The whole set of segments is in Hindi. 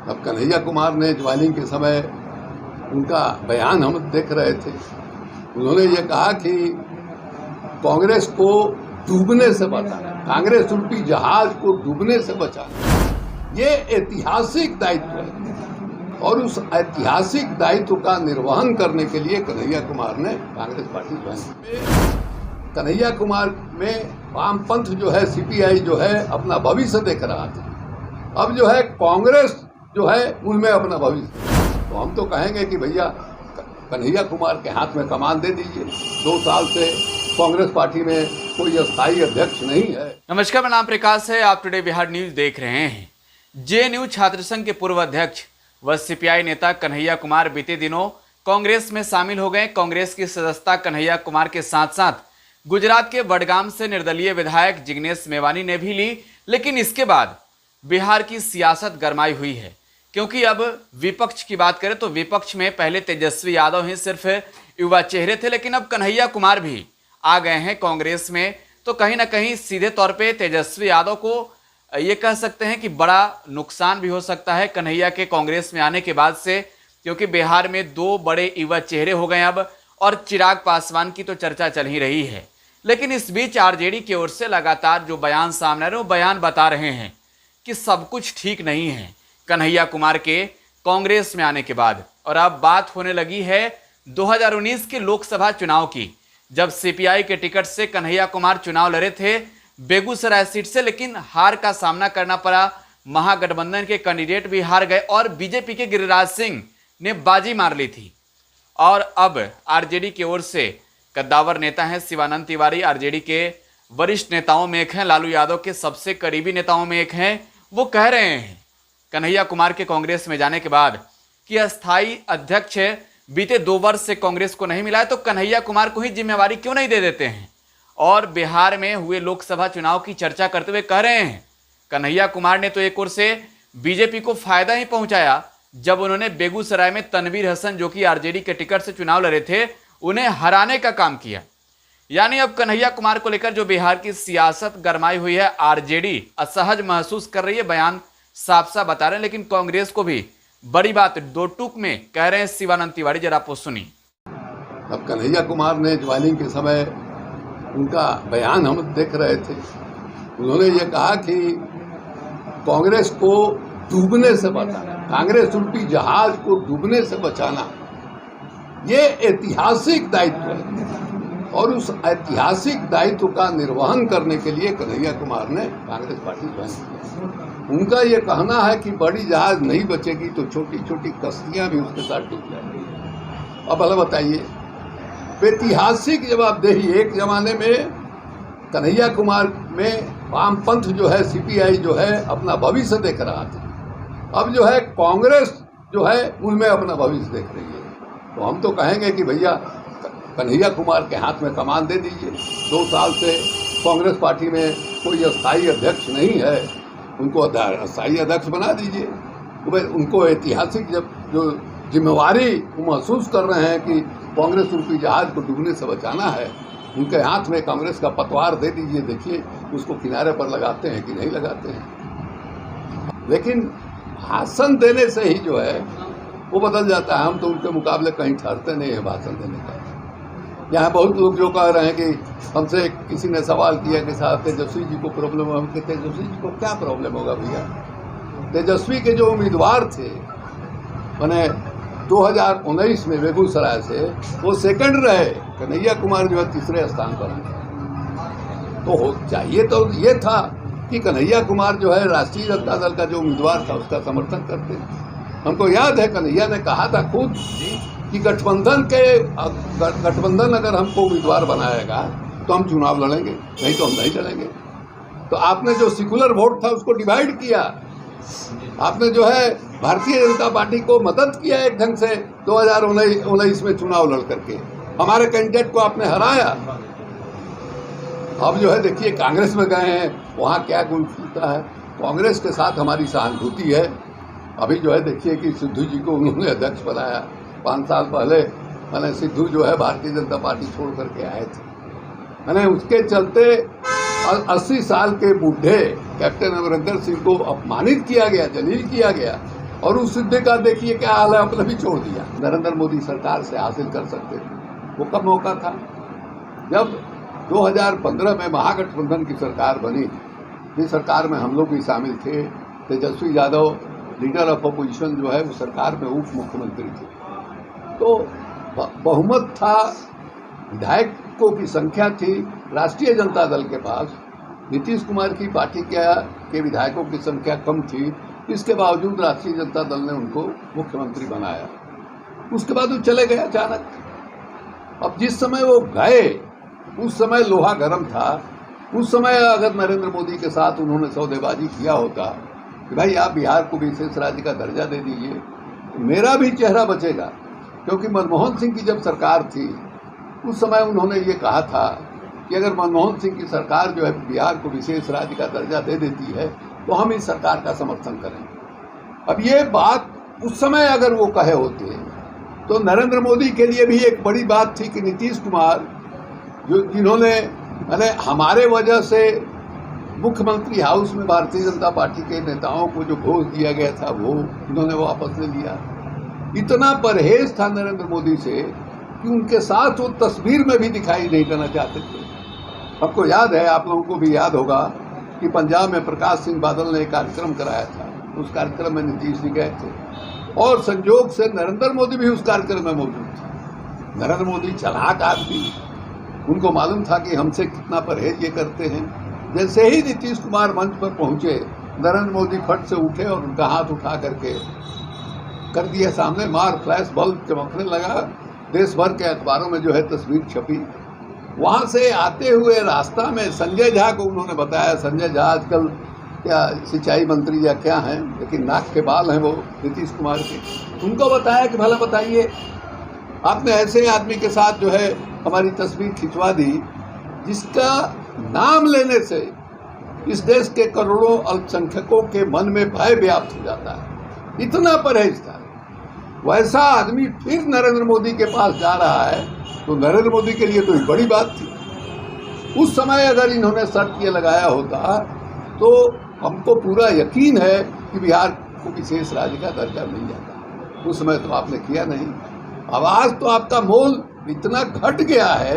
अब कन्हैया कुमार ने ज्वाइनिंग के समय उनका बयान हम देख रहे थे। उन्होंने ये कहा कि कांग्रेस को डूबने से बचाना, कांग्रेस रूपी जहाज को डूबने से बचाना, ये ऐतिहासिक दायित्व है और उस ऐतिहासिक दायित्व का निर्वहन करने के लिए कन्हैया कुमार ने कांग्रेस पार्टी ज्वाइन की। कन्हैया कुमार में वामपंथ जो है, सीपीआई जो है, अपना भविष्य देख रहा था। अब जो है कांग्रेस जो है उनमें अपना भविष्य, तो हम तो कहेंगे कि भैया कन्हैया कुमार के हाथ में कमान दे दीजिए। 2 साल से कांग्रेस पार्टी में कोई अस्थायी अध्यक्ष नहीं है। नमस्कार, मेरा नाम प्रकाश है। आप टुडे बिहार न्यूज देख रहे हैं। जेएनयू छात्र संघ के पूर्व अध्यक्ष व सीपीआई नेता कन्हैया कुमार बीते दिनों कांग्रेस में शामिल हो गए। कांग्रेस की सदस्यता कन्हैया कुमार के साथ साथ गुजरात के बडगाम से निर्दलीय विधायक जिग्नेश मेवानी ने भी ली। लेकिन इसके बाद बिहार की सियासत गरमाई हुई है, क्योंकि अब विपक्ष की बात करें तो विपक्ष में पहले तेजस्वी यादव ही सिर्फ युवा चेहरे थे, लेकिन अब कन्हैया कुमार भी आ गए हैं कांग्रेस में। तो कहीं ना कहीं सीधे तौर पे तेजस्वी यादव को ये कह सकते हैं कि बड़ा नुकसान भी हो सकता है कन्हैया के कांग्रेस में आने के बाद से, क्योंकि बिहार में 2 बड़े युवा चेहरे हो गए अब, और चिराग पासवान की तो चर्चा चल ही रही है। लेकिन इस बीच आरजेडी की ओर से लगातार जो बयान सामने आ रहे हैं वो बयान बता रहे हैं कि सब कुछ ठीक नहीं है कन्हैया कुमार के कांग्रेस में आने के बाद। और अब बात होने लगी है 2019 के लोकसभा चुनाव की, जब सीपीआई के टिकट से कन्हैया कुमार चुनाव लड़े थे बेगूसराय सीट से, लेकिन हार का सामना करना पड़ा। महागठबंधन के कैंडिडेट भी हार गए और बीजेपी के गिरिराज सिंह ने बाजी मार ली थी। और अब आरजेडी की ओर से कद्दावर नेता हैं शिवानंद तिवारी, आरजेडी के वरिष्ठ नेताओं में एक हैं, लालू यादव के सबसे करीबी नेताओं में एक हैं। वो कह रहे हैं कन्हैया कुमार के कांग्रेस में जाने के बाद कि अस्थायी अध्यक्ष बीते 2 वर्ष से कांग्रेस को नहीं मिला है, तो कन्हैया कुमार को ही जिम्मेवारी क्यों नहीं दे देते हैं। और बिहार में हुए लोकसभा चुनाव की चर्चा करते हुए कह रहे हैं कन्हैया कुमार ने तो एक ओर से बीजेपी को फायदा ही पहुंचाया जब उन्होंने बेगूसराय में तनवीर हसन, जो कि आरजेडी के टिकट से चुनाव लड़े थे, उन्हें हराने का काम किया। यानी अब कन्हैया कुमार को लेकर जो बिहार की सियासत गरमाई हुई है, आरजेडी असहज महसूस कर रही है, बयान साफ साफ बता रहे हैं। लेकिन कांग्रेस को भी बड़ी बात 2 टूक में कह रहे हैं शिवानंद तिवारी, जरा आपको सुनी। अब कन्हैया कुमार ने ज्वाइनिंग के समय उनका बयान हम देख रहे थे। उन्होंने ये कहा कि कांग्रेस को डूबने से बचाना, कांग्रेस रूपी जहाज को डूबने से बचाना, ये ऐतिहासिक दायित्व है और उस ऐतिहासिक दायित्व का निर्वहन करने के लिए कन्हैया कुमार ने कांग्रेस पार्टी ज्वाइन की। उनका ये कहना है कि बड़ी जहाज नहीं बचेगी तो छोटी छोटी कश्तियां भी उसके साथ डूब जाएंगी। अब भला बताइए, ऐतिहासिक जवाबदेही। एक जमाने में कन्हैया कुमार में वामपंथ जो है, सीपीआई जो है, अपना भविष्य देख रहा था। अब जो है कांग्रेस जो है उनमें अपना भविष्य देख रही है। तो हम तो कहेंगे कि भैया कन्हैया कुमार के हाथ में कमान दे दीजिए। 2 साल से कांग्रेस पार्टी में कोई अस्थायी अध्यक्ष नहीं है, उनको अस्थायी अध्यक्ष बना दीजिए। उनको ऐतिहासिक जो जिम्मेवारी महसूस कर रहे हैं कि कांग्रेस रूपी जहाज को डूबने से बचाना है, उनके हाथ में कांग्रेस का पतवार दे दीजिए। देखिए उसको किनारे पर लगाते हैं कि नहीं लगाते हैं। लेकिन भाषण देने से ही जो है वो बदल जाता है। हम तो उनके मुकाबले कहीं ठहरते नहीं है भाषण देने का। यहाँ बहुत लोग जो कह रहे हैं कि हमसे किसी ने सवाल किया कि साहब तेजस्वी जी को प्रॉब्लम है। हम कहते तेजस्वी जी को क्या प्रॉब्लम होगा भैया? तेजस्वी के जो उम्मीदवार थे, मैंने 2019 में बेगूसराय से वो सेकंड रहे, कन्हैया कुमार जो है 3रे स्थान पर हैं। तो चाहिए तो ये था कि कन्हैया कुमार जो है राष्ट्रीय जनता दल का जो उम्मीदवार था उसका समर्थन करते। हमको याद है कन्हैया ने कहा था खुद कि गठबंधन अगर हमको उम्मीदवार बनाएगा तो हम चुनाव लड़ेंगे, नहीं तो हम नहीं लड़ेंगे। तो आपने जो सेकुलर वोट था उसको डिवाइड किया, आपने जो है भारतीय जनता पार्टी को मदद किया एक ढंग से 2019 में चुनाव लड़ करके हमारे कैंडिडेट को आपने हराया। अब जो है देखिए कांग्रेस में गए हैं, वहाँ क्या गुण खिलता है। कांग्रेस के साथ हमारी सहानुभूति है। अभी जो है देखिए कि सिद्धू जी को उन्होंने अध्यक्ष बनाया। 5 साल पहले मैंने सिद्धू जो है भारतीय जनता पार्टी छोड़ करके आए थे। मैंने उसके चलते 80 साल के बूढ़े कैप्टन अमरिंदर सिंह को अपमानित किया गया, जलील किया गया, और उस सिद्धि का देखिए क्या हाल है, अपने भी छोड़ दिया। नरेंद्र मोदी सरकार से हासिल कर सकते थे। वो कब मौका था? जब 2015 में महागठबंधन की सरकार बनी, जिस सरकार में हम लोग भी शामिल थे। Tejashwi Yadav leader of opposition जो है वो सरकार में उप मुख्यमंत्री थे, तो बहुमत था, विधायकों की संख्या थी राष्ट्रीय जनता दल के पास। नीतीश कुमार की पार्टी के विधायकों की संख्या कम थी, इसके बावजूद राष्ट्रीय जनता दल ने उनको मुख्यमंत्री बनाया। उसके बाद वो चले गए अचानक। अब जिस समय वो गए उस समय लोहा गर्म था। उस समय अगर नरेंद्र मोदी के साथ उन्होंने सौदेबाजी किया होता कि भाई आप बिहार को विशेष राज्य का दर्जा दे दीजिए, तो मेरा भी चेहरा बचेगा। क्योंकि मनमोहन सिंह की जब सरकार थी उस समय उन्होंने ये कहा था कि अगर मनमोहन सिंह की सरकार जो है बिहार को विशेष राज्य का दर्जा दे देती है तो हम इस सरकार का समर्थन करेंगे। अब ये बात उस समय अगर वो कहे होते तो नरेंद्र मोदी के लिए भी एक बड़ी बात थी कि नीतीश कुमार जिन्होंने हमारे वजह से मुख्यमंत्री हाउस में भारतीय जनता पार्टी के नेताओं को जो घोष दिया गया था वो उन्होंने वापस ले लिया। इतना परहेज था नरेंद्र मोदी से कि उनके साथ वो तस्वीर में भी दिखाई नहीं देना चाहते थे। आपको याद है, आप लोगों को भी याद होगा कि पंजाब में प्रकाश सिंह बादल ने एक कार्यक्रम कराया था। उस कार्यक्रम में नीतीश जी गए थे और संयोग से नरेंद्र मोदी भी उस कार्यक्रम में मौजूद थे। नरेंद्र मोदी चालाक आदमी, उनको मालूम था कि हमसे कितना परहेज ये करते हैं। जैसे ही नीतीश कुमार मंच पर पहुंचे, नरेंद्र मोदी फट से उठे और उनका हाथ उठा करके कर दिया सामने, मार फ्लैश बल्ब चमकने लगा। देश भर के अखबारों में जो है तस्वीर छपी। वहां से आते हुए रास्ता में संजय झा को उन्होंने बताया, संजय झा आजकल क्या सिंचाई मंत्री या क्या हैं, लेकिन नाक के बाल हैं वो नीतीश कुमार के। उनको बताया कि भला बताइए, आपने ऐसे आदमी के साथ जो है हमारी तस्वीर खिंचवा दी जिसका नाम लेने से इस देश के करोड़ों अल्पसंख्यकों के मन में भय व्याप्त हो जाता है। इतना परहेज था। वैसा आदमी फिर नरेंद्र मोदी के पास जा रहा है तो नरेंद्र मोदी के लिए तो एक बड़ी बात थी। उस समय अगर इन्होंने शर्त ये लगाया होता तो हमको पूरा यकीन है कि बिहार को विशेष राज्य का दर्जा मिल जाता। उस समय तो आपने किया नहीं। आवाज तो आपका मोल इतना घट गया है।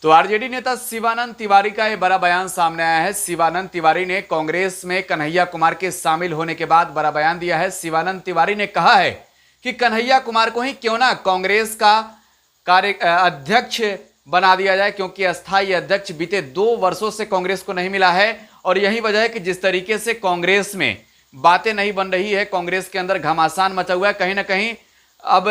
तो आरजेडी नेता शिवानंद तिवारी का यह बड़ा बयान सामने आया है। शिवानंद तिवारी ने कांग्रेस में कन्हैया कुमार के शामिल होने के बाद बड़ा बयान दिया है। शिवानंद तिवारी ने कहा है कि कन्हैया कुमार को ही क्यों ना कांग्रेस का अध्यक्ष बना दिया जाए, क्योंकि अस्थायी अध्यक्ष बीते 2 वर्षों से कांग्रेस को नहीं मिला है। और यही वजह है कि जिस तरीके से कांग्रेस में बातें नहीं बन रही है, कांग्रेस के अंदर घमासान मचा हुआ है। कहीं ना कहीं अब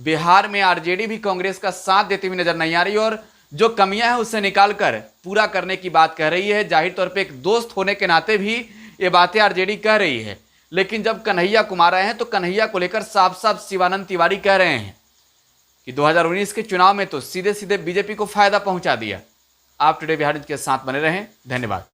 बिहार में आरजेडी भी कांग्रेस का साथ देती हुई नजर नहीं आ रही और जो कमियां हैं उससे निकालकर पूरा करने की बात कह रही है। जाहिर तौर पे एक दोस्त होने के नाते भी ये बातें आरजेडी कह रही है। लेकिन जब कन्हैया कुमार आए हैं तो कन्हैया को लेकर साफ साफ शिवानंद तिवारी कह रहे हैं कि 2019 के चुनाव में तो सीधे सीधे बीजेपी को फायदा पहुंचा दिया। आप टुडे बिहार न्यूज के साथ बने रहें। धन्यवाद।